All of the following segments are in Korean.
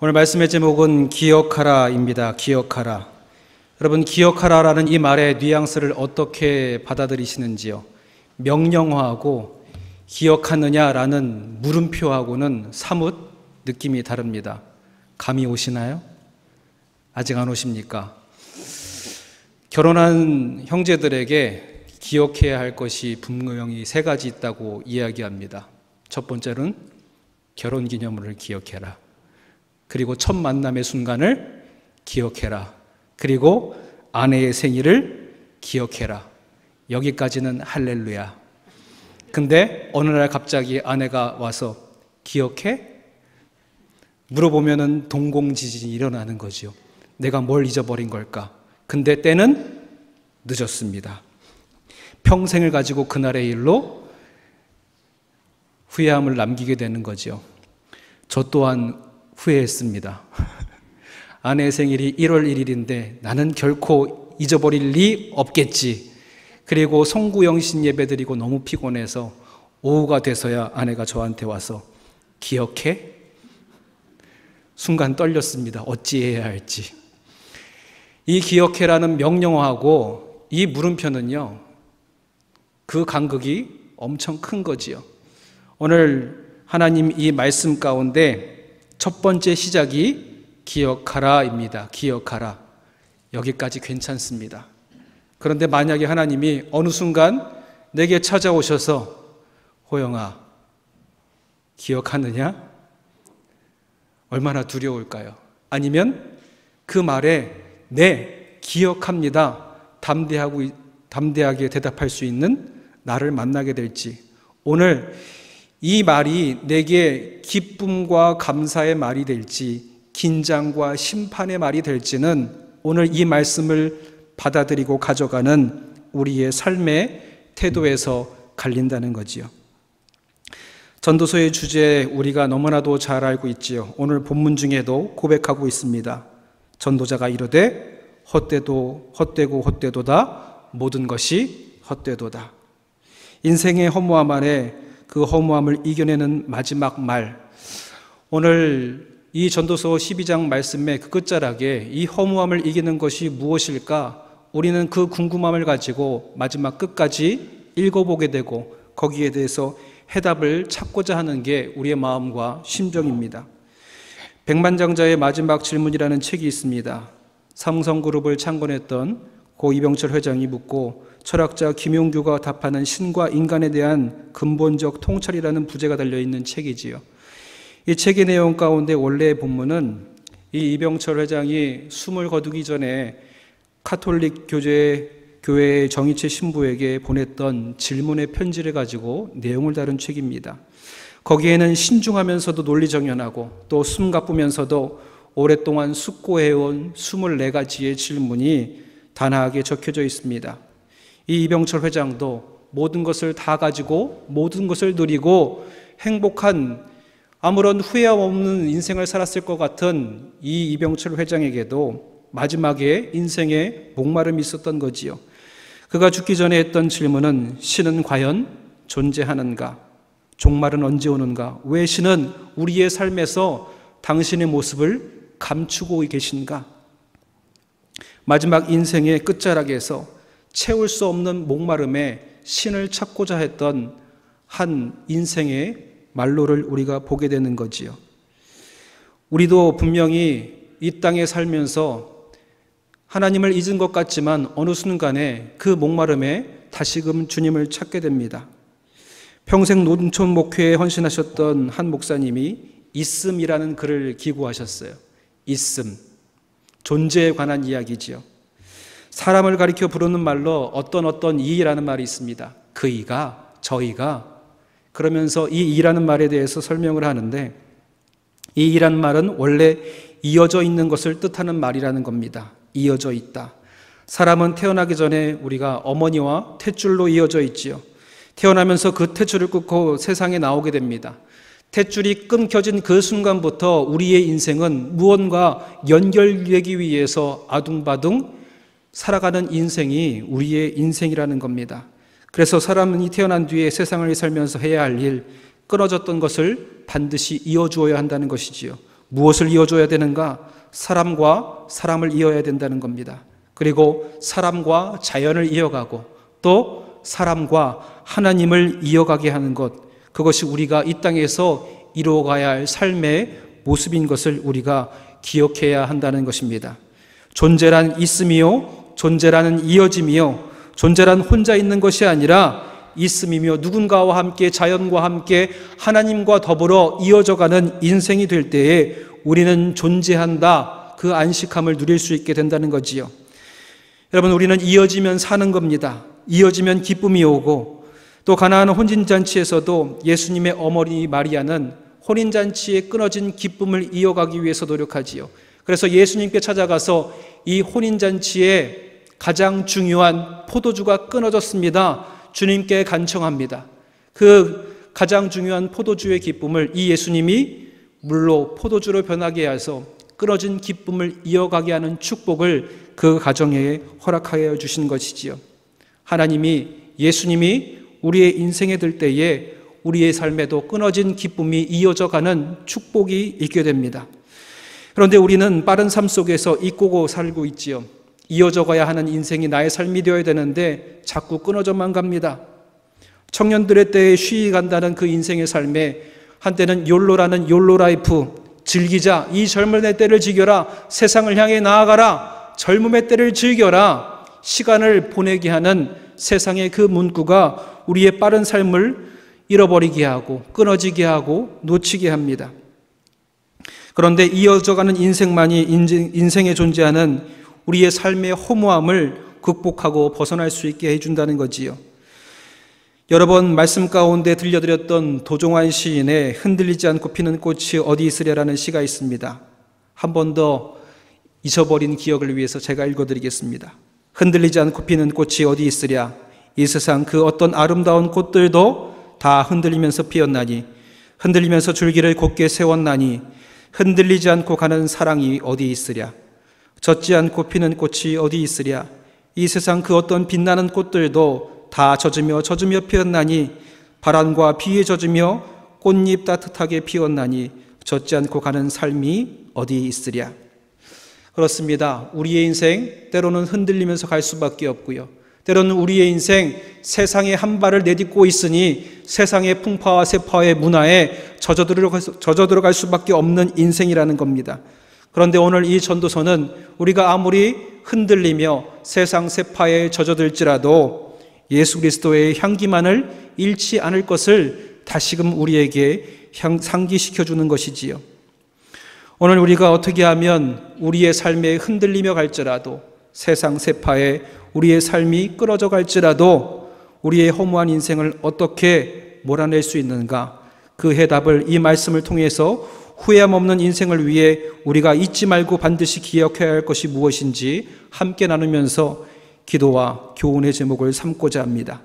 오늘 말씀의 제목은 기억하라입니다. 기억하라. 여러분, 기억하라라는 이 말의 뉘앙스를 어떻게 받아들이시는지요? 명령어하고 기억하느냐라는 물음표하고는 사뭇 느낌이 다릅니다. 감이 오시나요? 아직 안 오십니까? 결혼한 형제들에게 기억해야 할 것이 분명히 3가지 있다고 이야기합니다. 첫 번째는 결혼기념일을 기억해라. 그리고 첫 만남의 순간을 기억해라. 그리고 아내의 생일을 기억해라. 여기까지는 할렐루야. 근데 어느 날 갑자기 아내가 와서 기억해? 물어보면은 동공지진이 일어나는 거죠. 내가 뭘 잊어버린 걸까? 근데 때는 늦었습니다. 평생을 가지고 그날의 일로 후회함을 남기게 되는 거죠. 저 또한 후회했습니다. 아내의 생일이 1월 1일인데 나는 결코 잊어버릴 리 없겠지. 그리고 송구영신 예배드리고 너무 피곤해서 오후가 돼서야 아내가 저한테 와서 기억해? 순간 떨렸습니다. 어찌해야 할지. 이 기억해라는 명령어하고 이 물음표는요, 그 간극이 엄청 큰 거지요. 오늘 하나님 이 말씀 가운데 첫 번째 시작이 기억하라입니다. 기억하라. 여기까지 괜찮습니다. 그런데 만약에 하나님이 어느 순간 내게 찾아오셔서 호영아, 기억하느냐? 얼마나 두려울까요? 아니면 그 말에 네, 기억합니다. 담대하게 대답할 수 있는 나를 만나게 될지. 오늘 이 말이 내게 기쁨과 감사의 말이 될지 긴장과 심판의 말이 될지는 오늘 이 말씀을 받아들이고 가져가는 우리의 삶의 태도에서 갈린다는 거지요. 전도서의 주제 우리가 너무나도 잘 알고 있지요. 오늘 본문 중에도 고백하고 있습니다. 전도자가 이르되 헛되고 헛되도다 모든 것이 헛되도다. 인생의 허무함 안에 그 허무함을 이겨내는 마지막 말, 오늘 이 전도서 12장 말씀의 그 끝자락에 이 허무함을 이기는 것이 무엇일까? 우리는 그 궁금함을 가지고 마지막 끝까지 읽어보게 되고 거기에 대해서 해답을 찾고자 하는 게 우리의 마음과 심정입니다. 백만장자의 마지막 질문이라는 책이 있습니다. 삼성그룹을 창건했던 고 이병철 회장이 묻고 철학자 김용규가 답하는 신과 인간에 대한 근본적 통찰이라는 부제가 달려있는 책이지요. 이 책의 내용 가운데 원래의 본문은 이 이병철 회장이 숨을 거두기 전에 카톨릭 교회의 정희채 신부에게 보냈던 질문의 편지를 가지고 내용을 다룬 책입니다. 거기에는 신중하면서도 논리정연하고 또 숨가쁘면서도 오랫동안 숙고해온 24가지의 질문이 단아하게 적혀져 있습니다. 이 이병철 회장도 모든 것을 다 가지고 모든 것을 누리고 행복한 아무런 후회함 없는 인생을 살았을 것 같은 이 이병철 회장에게도 마지막에 인생에 목마름이 있었던 거지요. 그가 죽기 전에 했던 질문은 신은 과연 존재하는가? 종말은 언제 오는가? 왜 신은 우리의 삶에서 당신의 모습을 감추고 계신가? 마지막 인생의 끝자락에서 채울 수 없는 목마름에 신을 찾고자 했던 한 인생의 말로를 우리가 보게 되는 거지요. 우리도 분명히 이 땅에 살면서 하나님을 잊은 것 같지만 어느 순간에 그 목마름에 다시금 주님을 찾게 됩니다. 평생 농촌 목회에 헌신하셨던 한 목사님이 있음이라는 글을 기고하셨어요. 있음, 존재에 관한 이야기지요. 사람을 가리켜 부르는 말로 어떤 이라는 말이 있습니다. 그이가, 저희가, 그러면서 이 이라는 말에 대해서 설명을 하는데 이 이라는 말은 원래 이어져 있는 것을 뜻하는 말이라는 겁니다. 이어져 있다. 사람은 태어나기 전에 우리가 어머니와 탯줄로 이어져 있지요. 태어나면서 그 탯줄을 끊고 세상에 나오게 됩니다. 탯줄이 끊겨진 그 순간부터 우리의 인생은 무언가 연결되기 위해서 아둥바둥 살아가는 인생이 우리의 인생이라는 겁니다. 그래서 사람이 태어난 뒤에 세상을 살면서 해야 할 일, 끊어졌던 것을 반드시 이어주어야 한다는 것이지요. 무엇을 이어줘야 되는가? 사람과 사람을 이어야 된다는 겁니다. 그리고 사람과 자연을 이어가고 또 사람과 하나님을 이어가게 하는 것, 그것이 우리가 이 땅에서 이루어가야 할 삶의 모습인 것을 우리가 기억해야 한다는 것입니다. 존재란 있음이요, 존재라는 이어짐이요, 존재란 혼자 있는 것이 아니라 있음이며 누군가와 함께 자연과 함께 하나님과 더불어 이어져가는 인생이 될 때에 우리는 존재한다, 그 안식함을 누릴 수 있게 된다는 거지요. 여러분, 우리는 이어지면 사는 겁니다. 이어지면 기쁨이 오고, 또 가나안 혼인잔치에서도 예수님의 어머니 마리아는 혼인잔치에 끊어진 기쁨을 이어가기 위해서 노력하지요. 그래서 예수님께 찾아가서 이 혼인잔치에 가장 중요한 포도주가 끊어졌습니다, 주님께 간청합니다. 그 가장 중요한 포도주의 기쁨을 이 예수님이 물로 포도주로 변하게 해서 끊어진 기쁨을 이어가게 하는 축복을 그 가정에 허락하여 주신 것이지요. 하나님이, 예수님이 우리의 인생에 들 때에 우리의 삶에도 끊어진 기쁨이 이어져가는 축복이 있게 됩니다. 그런데 우리는 빠른 삶 속에서 잊고 살고 있지요. 이어져 가야 하는 인생이 나의 삶이 되어야 되는데 자꾸 끊어져만 갑니다. 청년들의 때에 쉬이 간다는 그 인생의 삶에 한때는 욜로라는 욜로 라이프, 즐기자, 이 젊음의 때를 즐겨라, 세상을 향해 나아가라, 젊음의 때를 즐겨라, 시간을 보내게 하는 세상의 그 문구가 우리의 빠른 삶을 잃어버리게 하고 끊어지게 하고 놓치게 합니다. 그런데 이어져가는 인생만이 인생에 존재하는 우리의 삶의 허무함을 극복하고 벗어날 수 있게 해준다는 거지요. 여러 번 말씀 가운데 들려드렸던 도종환 시인의 흔들리지 않고 피는 꽃이 어디 있으랴라는 시가 있습니다. 한 번 더 잊어버린 기억을 위해서 제가 읽어드리겠습니다. 흔들리지 않고 피는 꽃이 어디 있으랴. 이 세상 그 어떤 아름다운 꽃들도 다 흔들리면서 피었나니, 흔들리면서 줄기를 곧게 세웠나니, 흔들리지 않고 가는 사랑이 어디 있으랴. 젖지 않고 피는 꽃이 어디 있으랴. 이 세상 그 어떤 빛나는 꽃들도 다 젖으며 피었나니, 바람과 비에 젖으며 꽃잎 따뜻하게 피었나니, 젖지 않고 가는 삶이 어디 있으랴. 그렇습니다. 우리의 인생 때로는 흔들리면서 갈 수밖에 없고요, 때로는 우리의 인생 세상에 한 발을 내딛고 있으니 세상의 풍파와 세파의 문화에 젖어들어갈 수밖에 없는 인생이라는 겁니다. 그런데 오늘 이 전도서는 우리가 아무리 흔들리며 세상 세파에 젖어들지라도 예수 그리스도의 향기만을 잃지 않을 것을 다시금 우리에게 상기시켜주는 것이지요. 오늘 우리가 어떻게 하면 우리의 삶에 흔들리며 갈지라도, 세상 세파에 우리의 삶이 끊어져 갈지라도 우리의 허무한 인생을 어떻게 몰아낼 수 있는가, 그 해답을 이 말씀을 통해서 후회함 없는 인생을 위해 우리가 잊지 말고 반드시 기억해야 할 것이 무엇인지 함께 나누면서 기도와 교훈의 제목을 삼고자 합니다.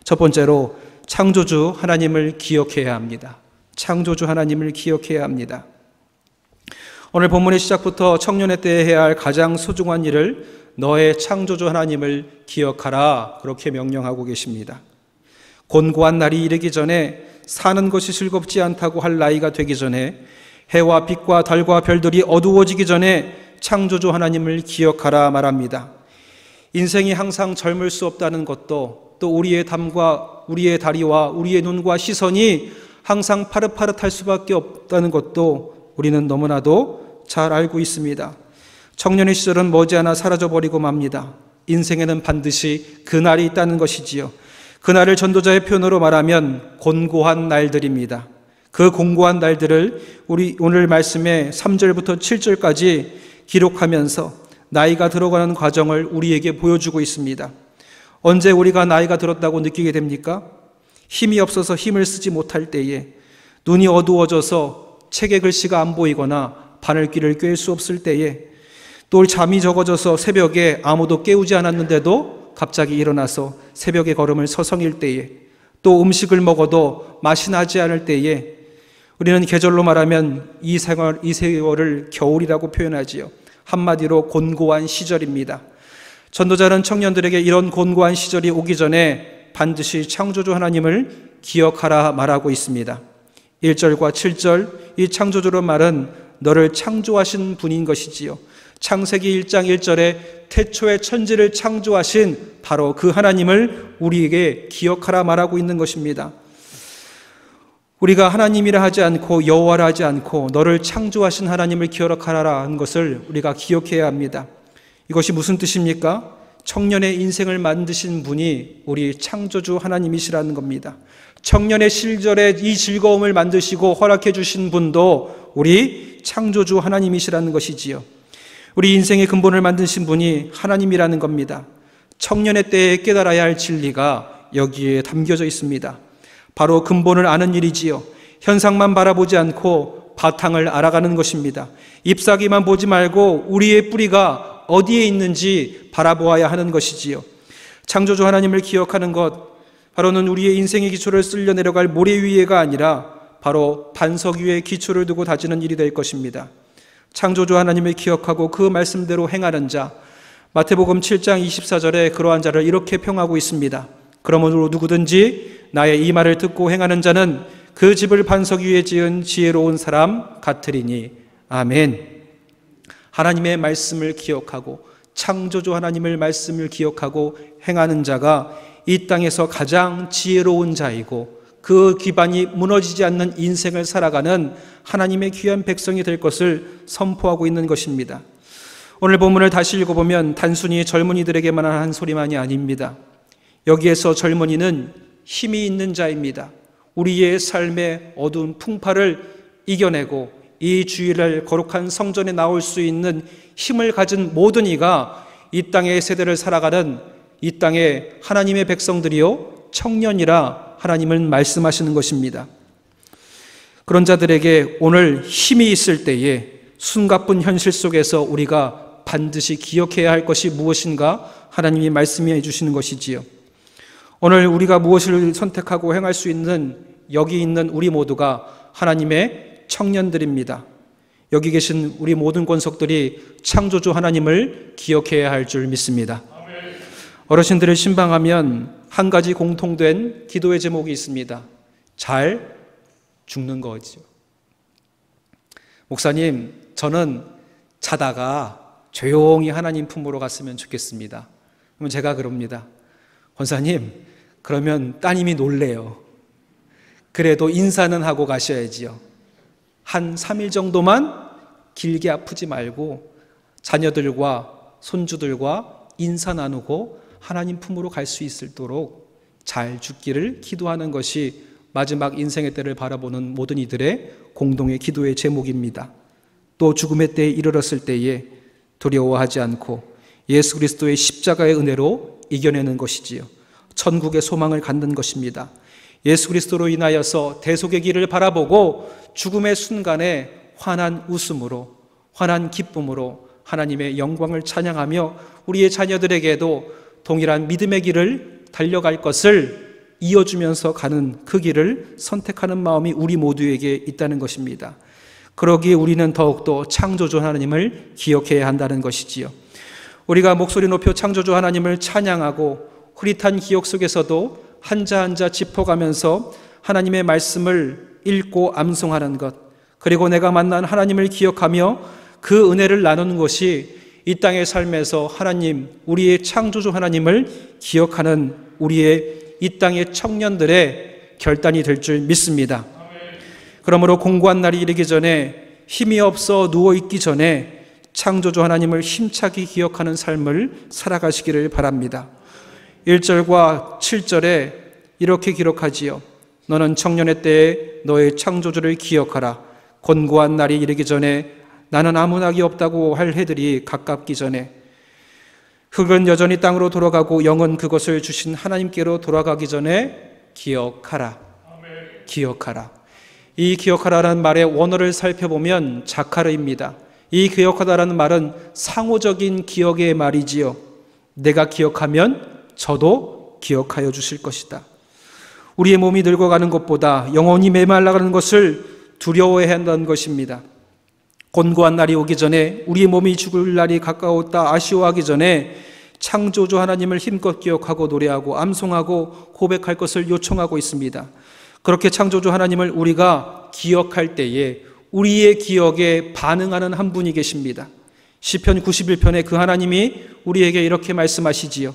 첫 번째로 창조주 하나님을 기억해야 합니다. 창조주 하나님을 기억해야 합니다. 오늘 본문의 시작부터 청년의 때에 해야 할 가장 소중한 일을 너의 창조주 하나님을 기억하라, 그렇게 명령하고 계십니다. 곤고한 날이 이르기 전에, 사는 것이 즐겁지 않다고 할 나이가 되기 전에, 해와 빛과 달과 별들이 어두워지기 전에 창조주 하나님을 기억하라 말합니다. 인생이 항상 젊을 수 없다는 것도, 또 우리의 담과 우리의 다리와 우리의 눈과 시선이 항상 파릇파릇할 수밖에 없다는 것도 우리는 너무나도 잘 알고 있습니다. 청년의 시절은 머지않아 사라져버리고 맙니다. 인생에는 반드시 그날이 있다는 것이지요. 그날을 전도자의 표현으로 말하면 곤고한 날들입니다. 그 공고한 날들을 우리 오늘 말씀의 3절부터 7절까지 기록하면서 나이가 들어가는 과정을 우리에게 보여주고 있습니다. 언제 우리가 나이가 들었다고 느끼게 됩니까? 힘이 없어서 힘을 쓰지 못할 때에, 눈이 어두워져서 책의 글씨가 안 보이거나 바늘귀를 꿰 수 없을 때에, 또 잠이 적어져서 새벽에 아무도 깨우지 않았는데도 갑자기 일어나서 새벽의 걸음을 서성일 때에, 또 음식을 먹어도 맛이 나지 않을 때에, 우리는 계절로 말하면 이 세월을 겨울이라고 표현하지요. 한마디로 곤고한 시절입니다. 전도자는 청년들에게 이런 곤고한 시절이 오기 전에 반드시 창조주 하나님을 기억하라 말하고 있습니다. 1절과 7절 이 창조주로 말은 너를 창조하신 분인 것이지요. 창세기 1장 1절에 태초에 천지를 창조하신 바로 그 하나님을 우리에게 기억하라 말하고 있는 것입니다. 우리가 하나님이라 하지 않고 여호와라 하지 않고 너를 창조하신 하나님을 기억하라 하는 것을 우리가 기억해야 합니다. 이것이 무슨 뜻입니까? 청년의 인생을 만드신 분이 우리 창조주 하나님이시라는 겁니다. 청년의 시절에 이 즐거움을 만드시고 허락해 주신 분도 우리 창조주 하나님이시라는 것이지요. 우리 인생의 근본을 만드신 분이 하나님이라는 겁니다. 청년의 때에 깨달아야 할 진리가 여기에 담겨져 있습니다. 바로 근본을 아는 일이지요. 현상만 바라보지 않고 바탕을 알아가는 것입니다. 잎사귀만 보지 말고 우리의 뿌리가 어디에 있는지 바라보아야 하는 것이지요. 창조주 하나님을 기억하는 것, 바로는 우리의 인생의 기초를 쓸려 내려갈 모래 위에가 아니라 바로 반석 위에 기초를 두고 다지는 일이 될 것입니다. 창조주 하나님을 기억하고 그 말씀대로 행하는 자, 마태복음 7장 24절에 그러한 자를 이렇게 평하고 있습니다. 그러므로 누구든지 나의 이 말을 듣고 행하는 자는 그 집을 반석 위에 지은 지혜로운 사람 같으리니. 아멘. 하나님의 말씀을 기억하고 창조주 하나님의 말씀을 기억하고 행하는 자가 이 땅에서 가장 지혜로운 자이고 그 기반이 무너지지 않는 인생을 살아가는 하나님의 귀한 백성이 될 것을 선포하고 있는 것입니다. 오늘 본문을 다시 읽어보면 단순히 젊은이들에게만 한 소리만이 아닙니다. 여기에서 젊은이는 힘이 있는 자입니다. 우리의 삶의 어두운 풍파를 이겨내고 이 주일날 거룩한 성전에 나올 수 있는 힘을 가진 모든 이가 이 땅의 세대를 살아가는 이 땅의 하나님의 백성들이요 청년이라 하나님은 말씀하시는 것입니다. 그런 자들에게 오늘 힘이 있을 때에 숨가쁜 현실 속에서 우리가 반드시 기억해야 할 것이 무엇인가 하나님이 말씀해 주시는 것이지요. 오늘 우리가 무엇을 선택하고 행할 수 있는 여기 있는 우리 모두가 하나님의 청년들입니다. 여기 계신 우리 모든 권속들이 창조주 하나님을 기억해야 할 줄 믿습니다. 어르신들을 신방하면 한 가지 공통된 기도의 제목이 있습니다. 잘 죽는 거죠. 목사님, 저는 자다가 조용히 하나님 품으로 갔으면 좋겠습니다. 그러면 제가 그럽니다. 권사님, 그러면 따님이 놀래요. 그래도 인사는 하고 가셔야지요. 한 3일 정도만 길게 아프지 말고 자녀들과 손주들과 인사 나누고 하나님 품으로 갈 수 있도록 잘 죽기를 기도하는 것이 마지막 인생의 때를 바라보는 모든 이들의 공동의 기도의 제목입니다. 또 죽음의 때에 이르렀을 때에 두려워하지 않고 예수 그리스도의 십자가의 은혜로 이겨내는 것이지요. 천국의 소망을 갖는 것입니다. 예수 그리스도로 인하여서 대속의 길을 바라보고 죽음의 순간에 환한 웃음으로, 환한 기쁨으로 하나님의 영광을 찬양하며 우리의 자녀들에게도 동일한 믿음의 길을 달려갈 것을 이어주면서 가는 그 길을 선택하는 마음이 우리 모두에게 있다는 것입니다. 그러기에 우리는 더욱더 창조주 하나님을 기억해야 한다는 것이지요. 우리가 목소리 높여 창조주 하나님을 찬양하고 흐릿한 기억 속에서도 한자 한자 짚어가면서 하나님의 말씀을 읽고 암송하는 것, 그리고 내가 만난 하나님을 기억하며 그 은혜를 나누는 것이 이 땅의 삶에서 하나님, 우리의 창조주 하나님을 기억하는 우리의 이 땅의 청년들의 결단이 될 줄 믿습니다. 그러므로 공고한 날이 이르기 전에, 힘이 없어 누워있기 전에 창조주 하나님을 힘차게 기억하는 삶을 살아가시기를 바랍니다. 1절과 7절에 이렇게 기록하지요. 너는 청년의 때에 너의 창조주를 기억하라. 곤고한 날이 이르기 전에, 나는 아무 낙이 없다고 할 해들이 가깝기 전에. 흙은 여전히 땅으로 돌아가고 영은 그것을 주신 하나님께로 돌아가기 전에 기억하라. 기억하라. 이 기억하라라는 말의 원어를 살펴보면 자카르입니다. 이 기억하다라는 말은 상호적인 기억의 말이지요. 내가 기억하면 저도 기억하여 주실 것이다. 우리의 몸이 늙어가는 것보다 영혼이 메말라가는 것을 두려워해야 한다는 것입니다. 곤고한 날이 오기 전에, 우리의 몸이 죽을 날이 가까웠다 아쉬워하기 전에 창조주 하나님을 힘껏 기억하고 노래하고 암송하고 고백할 것을 요청하고 있습니다. 그렇게 창조주 하나님을 우리가 기억할 때에 우리의 기억에 반응하는 한 분이 계십니다. 시편 91편에 그 하나님이 우리에게 이렇게 말씀하시지요.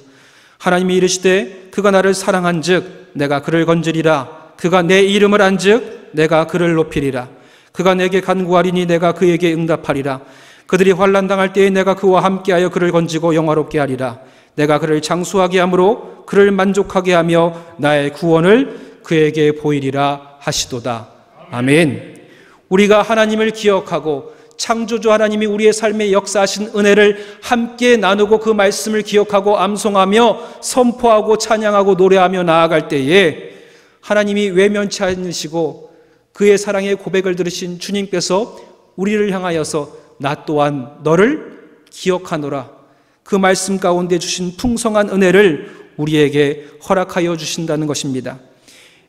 하나님이 이르시되 그가 나를 사랑한즉 내가 그를 건지리라. 그가 내 이름을 안즉 내가 그를 높이리라. 그가 내게 간구하리니 내가 그에게 응답하리라. 그들이 환난 당할 때에 내가 그와 함께하여 그를 건지고 영화롭게 하리라. 내가 그를 장수하게 함으로 그를 만족하게 하며 나의 구원을 그에게 보이리라 하시도다. 아멘. 우리가 하나님을 기억하고 창조주 하나님이 우리의 삶에 역사하신 은혜를 함께 나누고 그 말씀을 기억하고 암송하며 선포하고 찬양하고 노래하며 나아갈 때에 하나님이 외면치 않으시고 그의 사랑의 고백을 들으신 주님께서 우리를 향하여서 나 또한 너를 기억하노라. 그 말씀 가운데 주신 풍성한 은혜를 우리에게 허락하여 주신다는 것입니다.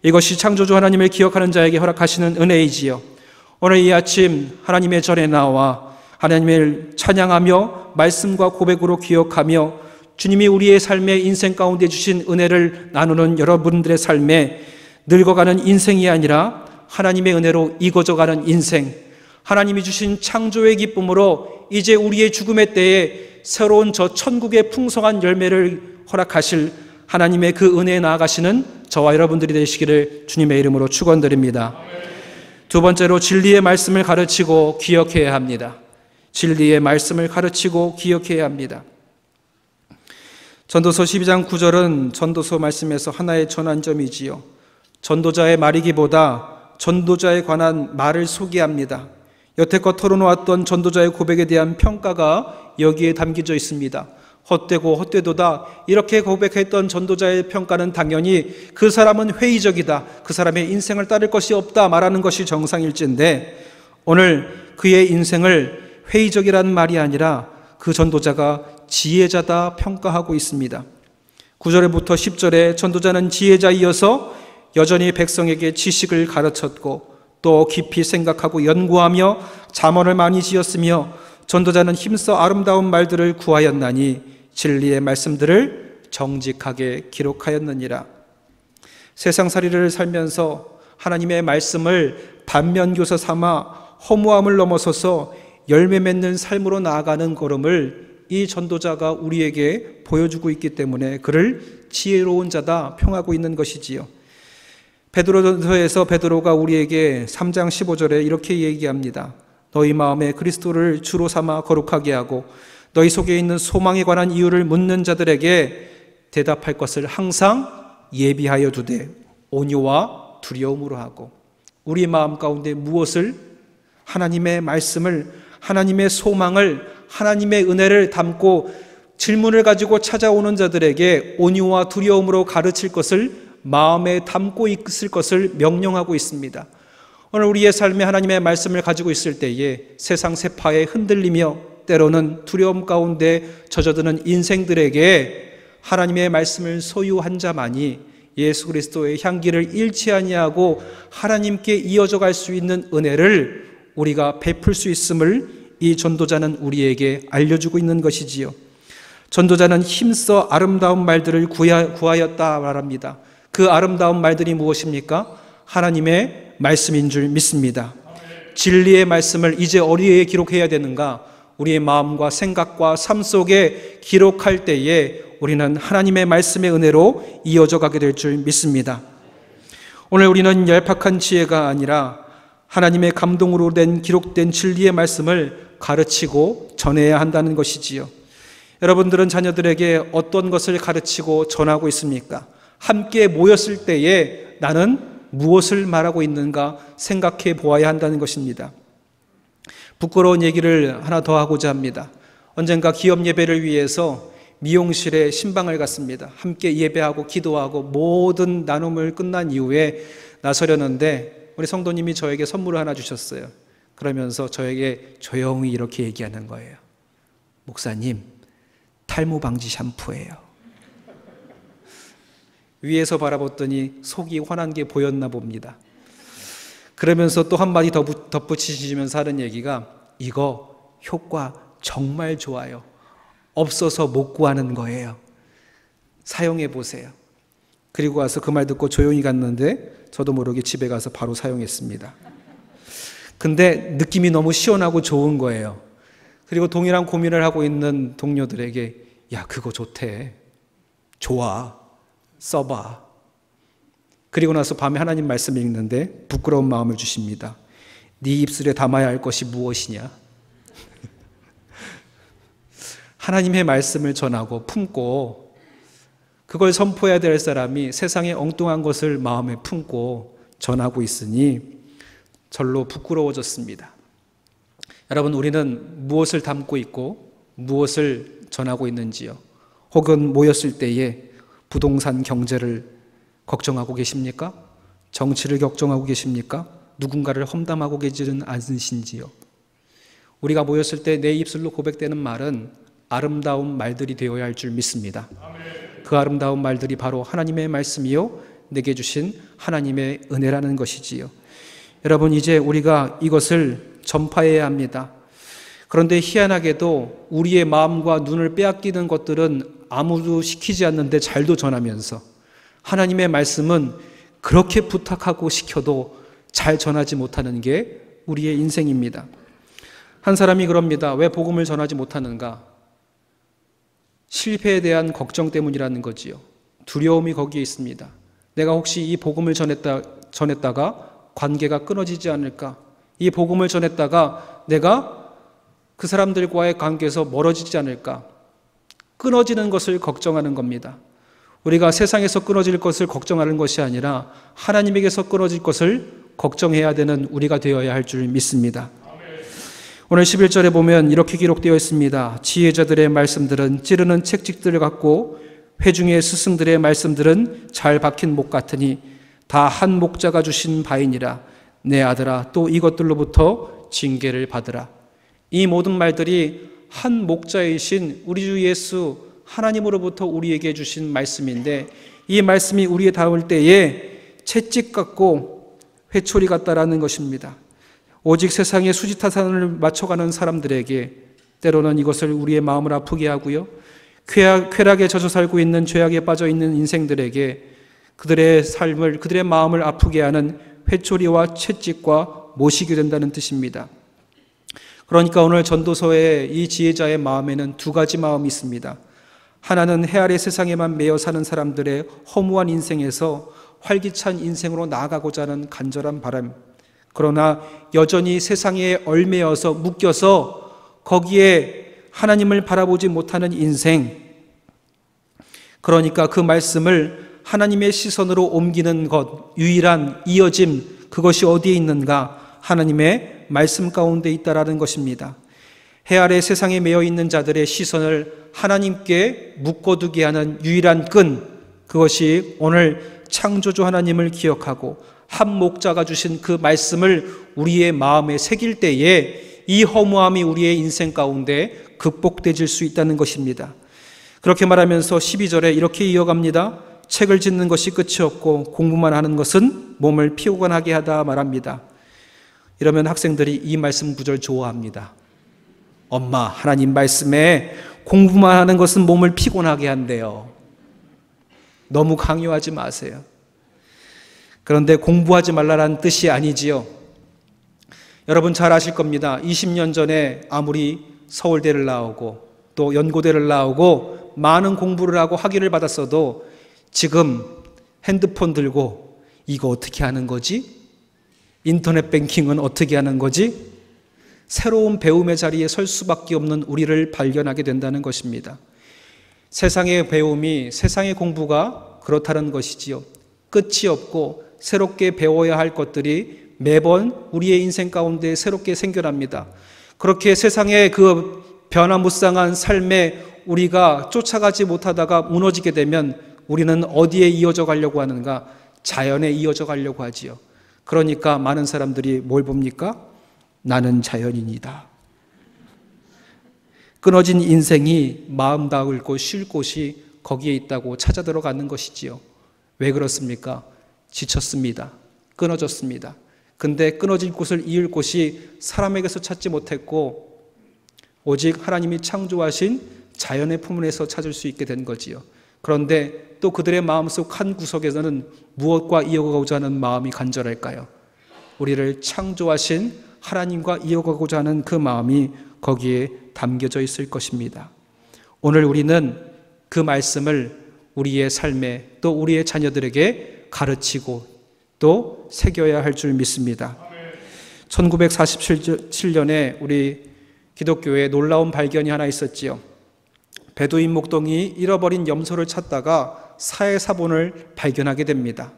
이것이 창조주 하나님을 기억하는 자에게 허락하시는 은혜이지요. 오늘 이 아침 하나님의 전에 나와 하나님을 찬양하며 말씀과 고백으로 기억하며 주님이 우리의 삶의 인생 가운데 주신 은혜를 나누는 여러분들의 삶에 늙어가는 인생이 아니라 하나님의 은혜로 익어져가는 인생, 하나님이 주신 창조의 기쁨으로 이제 우리의 죽음의 때에 새로운 저 천국의 풍성한 열매를 허락하실 하나님의 그 은혜에 나아가시는 저와 여러분들이 되시기를 주님의 이름으로 축원드립니다. 두 번째로 진리의 말씀을 가르치고 기억해야 합니다. 진리의 말씀을 가르치고 기억해야 합니다. 전도서 12장 9절은 전도서 말씀에서 하나의 전환점이지요. 전도자의 말이기보다 전도자에 관한 말을 소개합니다. 여태껏 털어놓았던 전도자의 고백에 대한 평가가 여기에 담겨져 있습니다. 헛되고 헛되도다 이렇게 고백했던 전도자의 평가는 당연히 그 사람은 회의적이다, 그 사람의 인생을 따를 것이 없다 말하는 것이 정상일진데, 오늘 그의 인생을 회의적이라는 말이 아니라 그 전도자가 지혜자다 평가하고 있습니다. 9절부터 10절에 전도자는 지혜자이어서 여전히 백성에게 지식을 가르쳤고 또 깊이 생각하고 연구하며 잠언을 많이 지었으며 전도자는 힘써 아름다운 말들을 구하였나니 진리의 말씀들을 정직하게 기록하였느니라. 세상살이를 살면서 하나님의 말씀을 반면교사 삼아 허무함을 넘어서서 열매 맺는 삶으로 나아가는 걸음을 이 전도자가 우리에게 보여주고 있기 때문에 그를 지혜로운 자다 평하고 있는 것이지요. 베드로전서에서 베드로가 우리에게 3장 15절에 이렇게 얘기합니다. 너희 마음에 그리스도를 주로 삼아 거룩하게 하고 너희 속에 있는 소망에 관한 이유를 묻는 자들에게 대답할 것을 항상 예비하여 두되 온유와 두려움으로 하고, 우리 마음 가운데 무엇을, 하나님의 말씀을, 하나님의 소망을, 하나님의 은혜를 담고 질문을 가지고 찾아오는 자들에게 온유와 두려움으로 가르칠 것을 마음에 담고 있을 것을 명령하고 있습니다. 오늘 우리의 삶에 하나님의 말씀을 가지고 있을 때에 세상 세파에 흔들리며 때로는 두려움 가운데 젖어드는 인생들에게 하나님의 말씀을 소유한 자만이 예수 그리스도의 향기를 잃지 아니하고 하나님께 이어져 갈 수 있는 은혜를 우리가 베풀 수 있음을 이 전도자는 우리에게 알려주고 있는 것이지요. 전도자는 힘써 아름다운 말들을 구하였다 말합니다. 그 아름다운 말들이 무엇입니까? 하나님의 말씀인 줄 믿습니다. 진리의 말씀을 이제 어디에 기록해야 되는가? 우리의 마음과 생각과 삶 속에 기록할 때에 우리는 하나님의 말씀의 은혜로 이어져 가게 될 줄 믿습니다. 오늘 우리는 얄팍한 지혜가 아니라 하나님의 감동으로 된 기록된 진리의 말씀을 가르치고 전해야 한다는 것이지요. 여러분들은 자녀들에게 어떤 것을 가르치고 전하고 있습니까? 함께 모였을 때에 나는 무엇을 말하고 있는가 생각해 보아야 한다는 것입니다. 부끄러운 얘기를 하나 더 하고자 합니다. 언젠가 기업 예배를 위해서 미용실에 신방을 갔습니다. 함께 예배하고 기도하고 모든 나눔을 끝난 이후에 나서려는데 우리 성도님이 저에게 선물을 하나 주셨어요. 그러면서 저에게 조용히 이렇게 얘기하는 거예요. 목사님, 탈모 방지 샴푸예요. 위에서 바라봤더니 속이 환한 게 보였나 봅니다. 그러면서 또 한마디 더 덧붙이시면서 하는 얘기가, 이거 효과 정말 좋아요. 없어서 못 구하는 거예요. 사용해 보세요. 그리고 와서 그 말 듣고 조용히 갔는데 저도 모르게 집에 가서 바로 사용했습니다. 근데 느낌이 너무 시원하고 좋은 거예요. 그리고 동일한 고민을 하고 있는 동료들에게 야, 그거 좋대. 좋아. 써봐. 그리고 나서 밤에 하나님 말씀을 읽는데 부끄러운 마음을 주십니다. 네 입술에 담아야 할 것이 무엇이냐? 하나님의 말씀을 전하고 품고 그걸 선포해야 될 사람이 세상의 엉뚱한 것을 마음에 품고 전하고 있으니 절로 부끄러워졌습니다. 여러분, 우리는 무엇을 담고 있고 무엇을 전하고 있는지요? 혹은 모였을 때에 부동산 경제를 걱정하고 계십니까? 정치를 걱정하고 계십니까? 누군가를 험담하고 계지는 않으신지요? 우리가 모였을 때 내 입술로 고백되는 말은 아름다운 말들이 되어야 할 줄 믿습니다. 그 아름다운 말들이 바로 하나님의 말씀이요 내게 주신 하나님의 은혜라는 것이지요. 여러분, 이제 우리가 이것을 전파해야 합니다. 그런데 희한하게도 우리의 마음과 눈을 빼앗기는 것들은 아무도 시키지 않는데 잘도 전하면서 하나님의 말씀은 그렇게 부탁하고 시켜도 잘 전하지 못하는 게 우리의 인생입니다. 한 사람이 그럽니다. 왜 복음을 전하지 못하는가? 실패에 대한 걱정 때문이라는 거지요. 두려움이 거기에 있습니다. 내가 혹시 이 복음을 전했다가 관계가 끊어지지 않을까? 이 복음을 전했다가 내가 그 사람들과의 관계에서 멀어지지 않을까? 끊어지는 것을 걱정하는 겁니다. 우리가 세상에서 끊어질 것을 걱정하는 것이 아니라 하나님에게서 끊어질 것을 걱정해야 되는 우리가 되어야 할 줄 믿습니다. 오늘 11절에 보면 이렇게 기록되어 있습니다. 지혜자들의 말씀들은 찌르는 책찍들 같고 회중의 스승들의 말씀들은 잘 박힌 목 같으니 다 한 목자가 주신 바이니라. 내 아들아, 또 이것들로부터 징계를 받으라. 이 모든 말들이 한 목자이신 우리 주 예수 하나님으로부터 우리에게 주신 말씀인데 이 말씀이 우리에 닿을 때에 채찍 같고 회초리 같다라는 것입니다. 오직 세상의 수지타산을 맞춰가는 사람들에게 때로는 이것을 우리의 마음을 아프게 하고요. 쾌락에 젖어 살고 있는 죄악에 빠져 있는 인생들에게 그들의 삶을, 그들의 마음을 아프게 하는 회초리와 채찍과 모시게 된다는 뜻입니다. 그러니까 오늘 전도서의 이 지혜자의 마음에는 두 가지 마음이 있습니다. 하나는 해 아래 세상에만 매여 사는 사람들의 허무한 인생에서 활기찬 인생으로 나아가고자 하는 간절한 바람. 그러나 여전히 세상에 얽매여서 묶여서 거기에 하나님을 바라보지 못하는 인생. 그러니까 그 말씀을 하나님의 시선으로 옮기는 것, 유일한 이어짐, 그것이 어디에 있는가? 하나님의 말씀 가운데 있다라는 것입니다. 해 아래 세상에 매여 있는 자들의 시선을 하나님께 묶어두게 하는 유일한 끈, 그것이 오늘 창조주 하나님을 기억하고 한 목자가 주신 그 말씀을 우리의 마음에 새길 때에 이 허무함이 우리의 인생 가운데 극복되질 수 있다는 것입니다. 그렇게 말하면서 12절에 이렇게 이어갑니다. 책을 짓는 것이 끝이 없고 공부만 하는 것은 몸을 피곤하게 하다 말합니다. 이러면 학생들이 이 말씀 구절 좋아합니다. 엄마, 하나님 말씀에 공부만 하는 것은 몸을 피곤하게 한대요. 너무 강요하지 마세요. 그런데 공부하지 말라는 뜻이 아니지요. 여러분 잘 아실 겁니다. 20년 전에 아무리 서울대를 나오고 또 연고대를 나오고 많은 공부를 하고 학위를 받았어도 지금 핸드폰 들고 이거 어떻게 하는 거지? 인터넷 뱅킹은 어떻게 하는 거지? 새로운 배움의 자리에 설 수밖에 없는 우리를 발견하게 된다는 것입니다. 세상의 배움이, 세상의 공부가 그렇다는 것이지요. 끝이 없고 새롭게 배워야 할 것들이 매번 우리의 인생 가운데 새롭게 생겨납니다. 그렇게 세상의 그 변화무쌍한 삶에 우리가 쫓아가지 못하다가 무너지게 되면 우리는 어디에 이어져 가려고 하는가? 자연에 이어져 가려고 하지요. 그러니까 많은 사람들이 뭘 봅니까? 나는 자연인이다. 끊어진 인생이 마음 닿을 곳, 쉴 곳이 거기에 있다고 찾아 들어가는 것이지요. 왜 그렇습니까? 지쳤습니다. 끊어졌습니다. 근데 끊어진 곳을 이을 곳이 사람에게서 찾지 못했고 오직 하나님이 창조하신 자연의 품에서 찾을 수 있게 된 거지요. 그런데 또 그들의 마음속 한 구석에서는 무엇과 이어가고자 하는 마음이 간절할까요? 우리를 창조하신 하나님과 이어가고자 하는 그 마음이 거기에 담겨져 있을 것입니다. 오늘 우리는 그 말씀을 우리의 삶에 또 우리의 자녀들에게 가르치고 또 새겨야 할 줄 믿습니다. 1947년에 우리 기독교에 놀라운 발견이 하나 있었지요. 베두인 목동이 잃어버린 염소를 찾다가 사해사본을 발견하게 됩니다.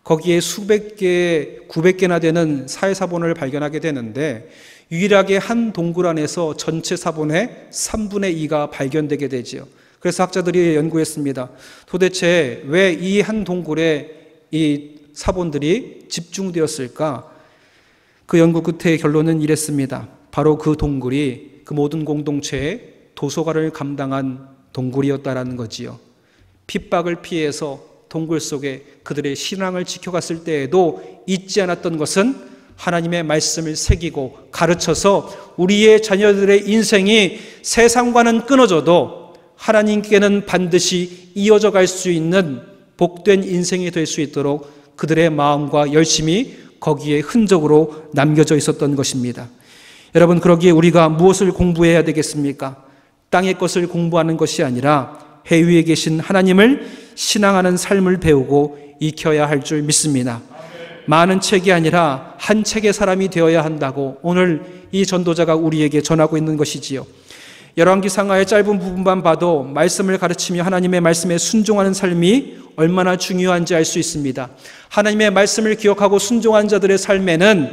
거기에 수백 개, 900개나 되는 사해사본을 발견하게 되는데 유일하게 한 동굴 안에서 전체 사본의 3분의 2가 발견되게 되지요. 그래서 학자들이 연구했습니다. 도대체 왜 이 한 동굴에 이 사본들이 집중되었을까? 그 연구 끝의 결론은 이랬습니다. 바로 그 동굴이 그 모든 공동체의 도서관을 감당한 동굴이었다라는 거지요. 핍박을 피해서 동굴 속에 그들의 신앙을 지켜갔을 때에도 잊지 않았던 것은 하나님의 말씀을 새기고 가르쳐서 우리의 자녀들의 인생이 세상과는 끊어져도 하나님께는 반드시 이어져 갈 수 있는 복된 인생이 될 수 있도록 그들의 마음과 열심이 거기에 흔적으로 남겨져 있었던 것입니다. 여러분, 그러기에 우리가 무엇을 공부해야 되겠습니까? 땅의 것을 공부하는 것이 아니라 해 위에 계신 하나님을 신앙하는 삶을 배우고 익혀야 할 줄 믿습니다. 많은 책이 아니라 한 책의 사람이 되어야 한다고 오늘 이 전도자가 우리에게 전하고 있는 것이지요. 열왕기상하의 짧은 부분만 봐도 말씀을 가르치며 하나님의 말씀에 순종하는 삶이 얼마나 중요한지 알 수 있습니다. 하나님의 말씀을 기억하고 순종한 자들의 삶에는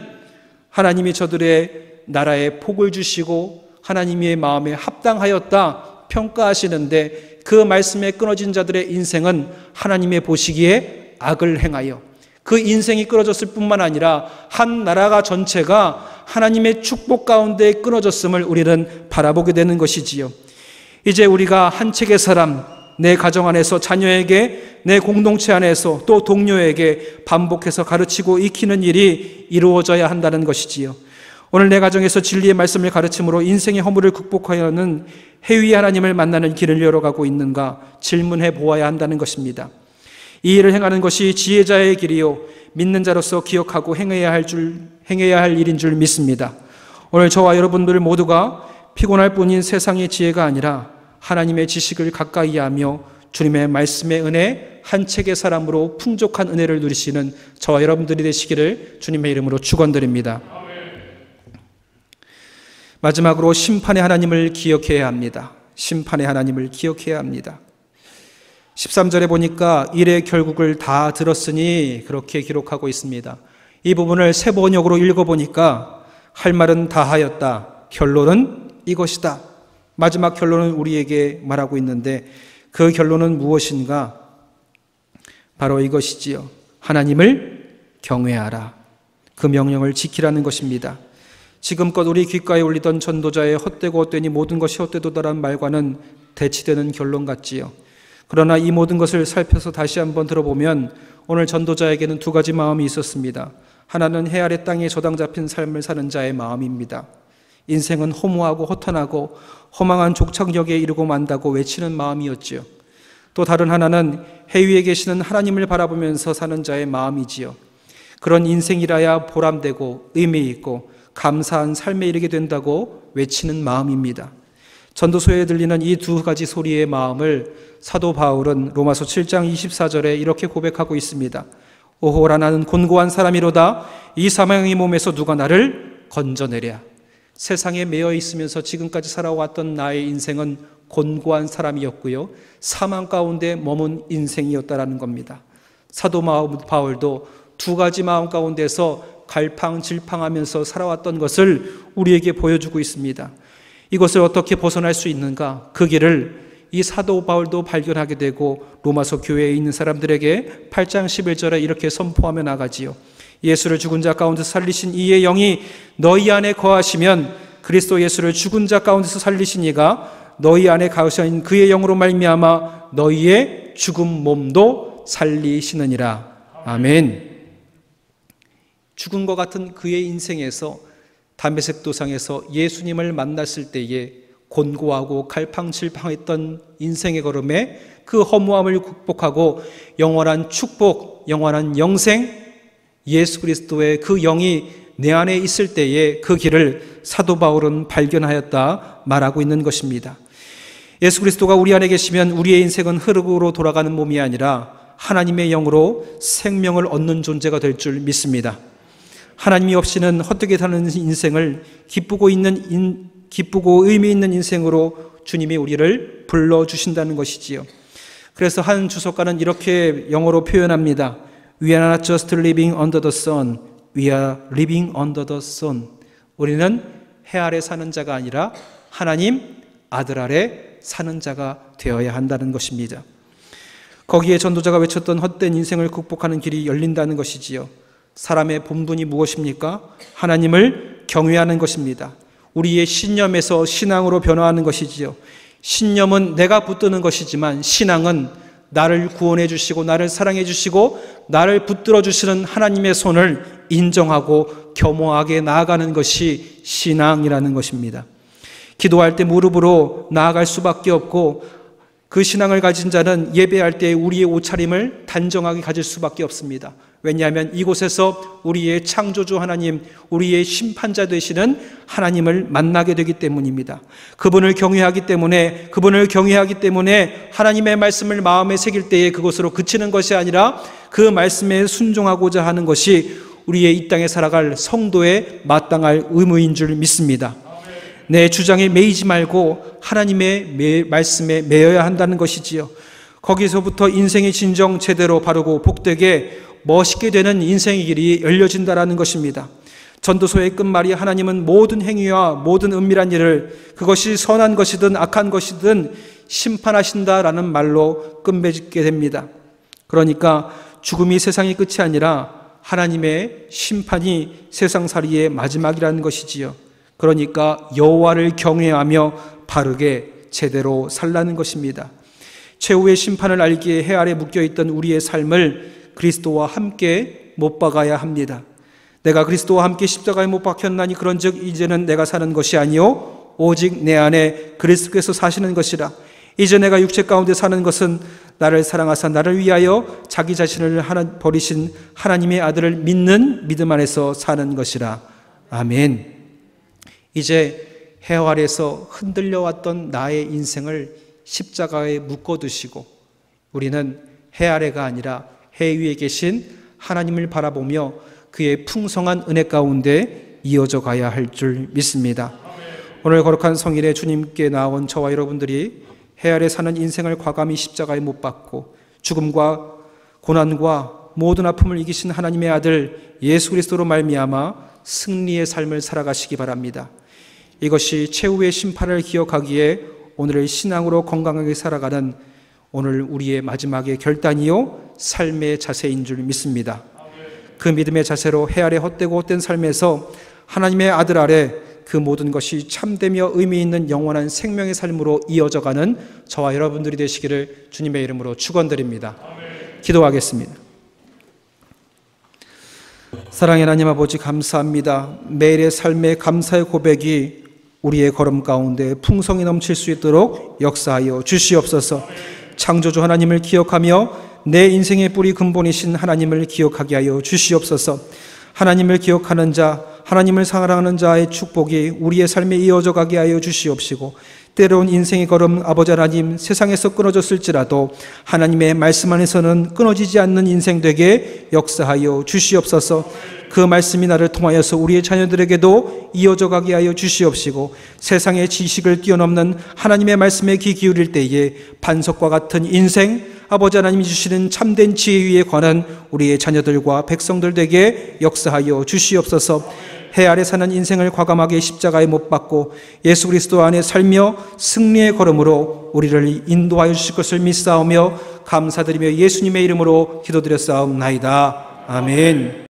하나님이 저들의 나라에 복을 주시고 하나님의 마음에 합당하였다 평가하시는데 그 말씀에 끊어진 자들의 인생은 하나님의 보시기에 악을 행하여 그 인생이 끊어졌을 뿐만 아니라 한 나라가 전체가 하나님의 축복 가운데 끊어졌음을 우리는 바라보게 되는 것이지요. 이제 우리가 한 책의 사람, 내 가정 안에서 자녀에게, 내 공동체 안에서 또 동료에게 반복해서 가르치고 익히는 일이 이루어져야 한다는 것이지요. 오늘 내 가정에서 진리의 말씀을 가르침으로 인생의 허물을 극복하여는 해위 하나님을 만나는 길을 열어가고 있는가 질문해 보아야 한다는 것입니다. 이 일을 행하는 것이 지혜자의 길이요 믿는 자로서 기억하고 행해야 할 일인 줄 믿습니다. 오늘 저와 여러분들 모두가 피곤할 뿐인 세상의 지혜가 아니라 하나님의 지식을 가까이 하며 주님의 말씀의 은혜, 한 책의 사람으로 풍족한 은혜를 누리시는 저와 여러분들이 되시기를 주님의 이름으로 축원드립니다. 마지막으로 심판의 하나님을 기억해야 합니다. 심판의 하나님을 기억해야 합니다. 13절에 보니까 일의 결국을 다 들었으니 그렇게 기록하고 있습니다. 이 부분을 새 번역으로 읽어보니까 할 말은 다 하였다. 결론은 이것이다. 마지막 결론은 우리에게 말하고 있는데 그 결론은 무엇인가? 바로 이것이지요. 하나님을 경외하라. 그 명령을 지키라는 것입니다. 지금껏 우리 귓가에 울리던 전도자의 헛되고 헛되니 모든 것이 헛되도다라는 말과는 대치되는 결론 같지요. 그러나 이 모든 것을 살펴서 다시 한번 들어보면 오늘 전도자에게는 두 가지 마음이 있었습니다. 하나는 해 아래 땅에 저당 잡힌 삶을 사는 자의 마음입니다. 인생은 허무하고 허탄하고 허망한 족착역에 이르고 만다고 외치는 마음이었지요. 또 다른 하나는 해 위에 계시는 하나님을 바라보면서 사는 자의 마음이지요. 그런 인생이라야 보람되고 의미 있고 감사한 삶에 이르게 된다고 외치는 마음입니다. 전도서에 들리는 이 두 가지 소리의 마음을 사도 바울은 로마서 7장 24절에 이렇게 고백하고 있습니다. 오호라 나는 곤고한 사람이로다. 이 사망의 몸에서 누가 나를 건져내랴. 세상에 매여 있으면서 지금까지 살아왔던 나의 인생은 곤고한 사람이었고요. 사망 가운데 머문 인생이었다라는 겁니다. 사도 바울도 두 가지 마음 가운데서 갈팡질팡하면서 살아왔던 것을 우리에게 보여주고 있습니다. 이것을 어떻게 벗어날 수 있는가? 그 길을 이 사도 바울도 발견하게 되고 로마서 교회에 있는 사람들에게 8장 11절에 이렇게 선포하며 나가지요. 예수를 죽은 자 가운데서 살리신 이의 영이 너희 안에 거하시면 그리스도 예수를 죽은 자 가운데서 살리신 이가 너희 안에 거하신 그의 영으로 말미암아 너희의 죽은 몸도 살리시느니라. 아멘. 죽은 것 같은 그의 인생에서 담메색 도상에서 예수님을 만났을 때에 곤고하고 갈팡질팡했던 인생의 걸음에 그 허무함을 극복하고 영원한 축복, 영원한 영생, 예수 그리스도의 그 영이 내 안에 있을 때에 그 길을 사도 바울은 발견하였다 말하고 있는 것입니다. 예수 그리스도가 우리 안에 계시면 우리의 인생은 흙으로 돌아가는 몸이 아니라 하나님의 영으로 생명을 얻는 존재가 될 줄 믿습니다. 하나님이 없이는 헛되게 사는 인생을 기쁘고 의미 있는 인생으로 주님이 우리를 불러주신다는 것이지요. 그래서 한 주석가는 이렇게 영어로 표현합니다. We are not just living under the sun, we are living under the sun. 우리는 해 아래 사는 자가 아니라 하나님 아들 아래 사는 자가 되어야 한다는 것입니다. 거기에 전도자가 외쳤던 헛된 인생을 극복하는 길이 열린다는 것이지요. 사람의 본분이 무엇입니까? 하나님을 경외하는 것입니다. 우리의 신념에서 신앙으로 변화하는 것이지요. 신념은 내가 붙드는 것이지만 신앙은 나를 구원해 주시고 나를 사랑해 주시고 나를 붙들어 주시는 하나님의 손을 인정하고 겸허하게 나아가는 것이 신앙이라는 것입니다. 기도할 때 무릎으로 나아갈 수밖에 없고 그 신앙을 가진 자는 예배할 때 우리의 옷차림을 단정하게 가질 수밖에 없습니다. 왜냐하면 이곳에서 우리의 창조주 하나님, 우리의 심판자 되시는 하나님을 만나게 되기 때문입니다. 그분을 경외하기 때문에 하나님의 말씀을 마음에 새길 때에 그것으로 그치는 것이 아니라 그 말씀에 순종하고자 하는 것이 우리의 이 땅에 살아갈 성도의 마땅할 의무인 줄 믿습니다. 내 주장에 매이지 말고 하나님의 말씀에 매여야 한다는 것이지요. 거기서부터 인생의 진정 제대로 바르고 복되게 멋있게 되는 인생의 길이 열려진다라는 것입니다. 전도서의 끝말이 하나님은 모든 행위와 모든 은밀한 일을 그것이 선한 것이든 악한 것이든 심판하신다라는 말로 끝맺게 됩니다. 그러니까 죽음이 세상의 끝이 아니라 하나님의 심판이 세상살이의 마지막이라는 것이지요. 그러니까 여호와를 경외하며 바르게 제대로 살라는 것입니다. 최후의 심판을 알기에 해 아래 묶여있던 우리의 삶을 그리스도와 함께 못 박아야 합니다. 내가 그리스도와 함께 십자가에 못 박혔나니 그런즉 이제는 내가 사는 것이 아니요 오직 내 안에 그리스도께서 사시는 것이라. 이제 내가 육체 가운데 사는 것은 나를 사랑하사 나를 위하여 자기 자신을 버리신 하나님의 아들을 믿는 믿음 안에서 사는 것이라. 아멘. 이제 해 아래에서 흔들려 왔던 나의 인생을 십자가에 묶어두시고 우리는 해 아래가 아니라 해 위에 계신 하나님을 바라보며 그의 풍성한 은혜 가운데 이어져 가야 할 줄 믿습니다. 오늘 거룩한 성일에 주님께 나온 저와 여러분들이 해 아래 사는 인생을 과감히 십자가에 못 박고 죽음과 고난과 모든 아픔을 이기신 하나님의 아들 예수 그리스도로 말미암아 승리의 삶을 살아가시기 바랍니다. 이것이 최후의 심판을 기억하기에 오늘의 신앙으로 건강하게 살아가는 오늘 우리의 마지막의 결단이요 삶의 자세인 줄 믿습니다. 그 믿음의 자세로 해 아래 헛되고 헛된 삶에서 하나님의 아들 아래 그 모든 것이 참되며 의미 있는 영원한 생명의 삶으로 이어져가는 저와 여러분들이 되시기를 주님의 이름으로 축원드립니다. 기도하겠습니다. 사랑의 하나님 아버지 감사합니다. 매일의 삶의 감사의 고백이 우리의 걸음 가운데 풍성히 넘칠 수 있도록 역사하여 주시옵소서. 창조주 하나님을 기억하며 내 인생의 뿌리 근본이신 하나님을 기억하게 하여 주시옵소서. 하나님을 기억하는 자, 하나님을 사랑하는 자의 축복이 우리의 삶에 이어져 가게 하여 주시옵시고 때로운 인생의 걸음 아버지 하나님 세상에서 끊어졌을지라도 하나님의 말씀 안에서는 끊어지지 않는 인생 되게 역사하여 주시옵소서. 그 말씀이 나를 통하여서 우리의 자녀들에게도 이어져 가게 하여 주시옵시고 세상의 지식을 뛰어넘는 하나님의 말씀에 귀 기울일 때에 반석과 같은 인생 아버지 하나님이 주시는 참된 지혜 위에 관한 우리의 자녀들과 백성들 되게 역사하여 주시옵소서. 해 아래 사는 인생을 과감하게 십자가에 못 박고 예수 그리스도 안에 살며 승리의 걸음으로 우리를 인도하여 주실 것을 믿사오며 감사드리며 예수님의 이름으로 기도드렸사옵나이다. 아멘.